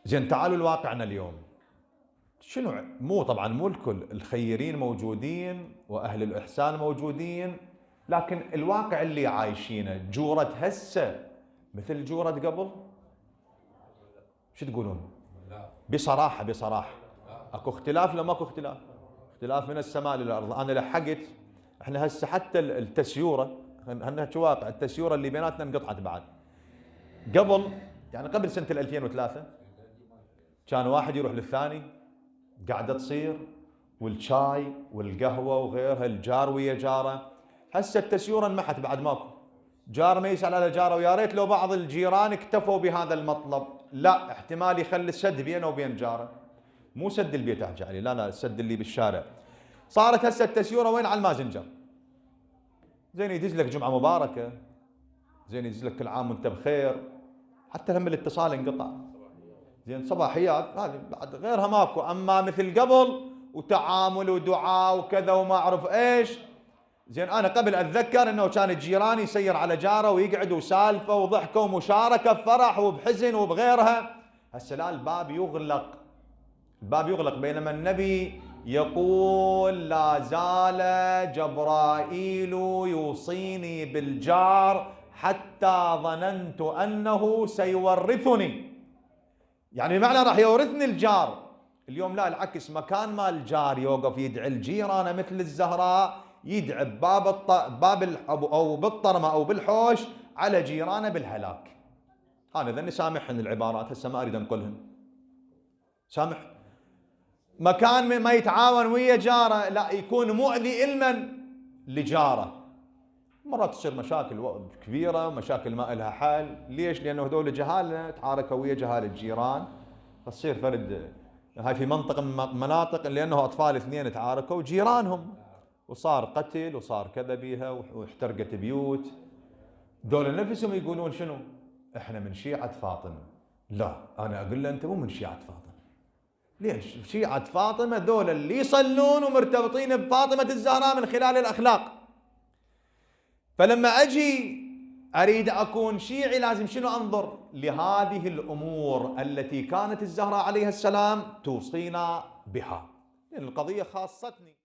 زين تعالوا لواقعنا اليوم. شنو؟ مو طبعا مو الكل، الخيرين موجودين واهل الاحسان موجودين، لكن الواقع اللي عايشينه جورة هسه مثل جورة قبل؟ شو تقولون؟ بصراحة بصراحة اكو اختلاف لو ماكو اختلاف؟ اختلاف من السماء للارض. انا لحقت احنا هسه حتى التسيوره، خلينا واقع التسيوره اللي بيناتنا انقطعت بعد. قبل يعني قبل سنة 2003 كان واحد يروح للثاني، قاعدة تصير والشاي والقهوة وغيرها، الجار ويا جاره. هسه التسيورة انمحت بعد ماكو. جار ما يسأل على جاره، ويا ريت لو بعض الجيران اكتفوا بهذا المطلب، لا احتمال يخلي السد بينه وبين جاره. مو سد البيت احكي عليه، لا السد اللي بالشارع. صارت هسه التسيورة وين؟ على المازنجر. زين يدز لك جمعة مباركة، زين يدز لك كل عام وانت بخير، حتى هم الاتصال انقطع. زين صباحيات هذه بعد غيرها ماكو، اما مثل قبل وتعامل ودعاء وكذا وما اعرف ايش. زين انا قبل اتذكر انه كان الجيران يسير على جاره ويقعد وسالفه وضحكه ومشاركه بفرح وبحزن وبغيرها. هسه لا، الباب يغلق، الباب يغلق. بينما النبي يقول لا زال جبرائيل يوصيني بالجار حتى ظننت انه سيورثني. يعني بمعنى راح يورثني الجار. اليوم لا، العكس، مكان ما الجار يوقف يدعي الجيران مثل الزهراء، يدعي باب او بالطرمه او بالحوش على جيرانه بالهلاك. انا ذني سامحهن العبارات هسه ما اريد انقلهن، سامح. مكان ما يتعاون ويا جاره لا، يكون مؤذي المن لجاره. مرات تصير مشاكل كبيره، مشاكل ما لها حل. ليش؟ لانه هذول جهاله تعاركوا ويا جهال الجيران، فتصير فرد. هاي في مناطق لانه اطفال اثنين تعاركوا جيرانهم، وصار قتل وصار كذا بيها واحترقت بيوت. دول نفسهم يقولون شنو؟ احنا من شيعة فاطمة. لا، انا اقول له انت مو من شيعة فاطمة. ليش؟ شيعة فاطمة ذول اللي يصلون ومرتبطين بفاطمة الزهراء من خلال الاخلاق. فلما اجي اريد اكون شيعي لازم شنو؟ انظر لهذه الامور التي كانت الزهراء عليها السلام توصينا بها. يعني القضية خاصتني.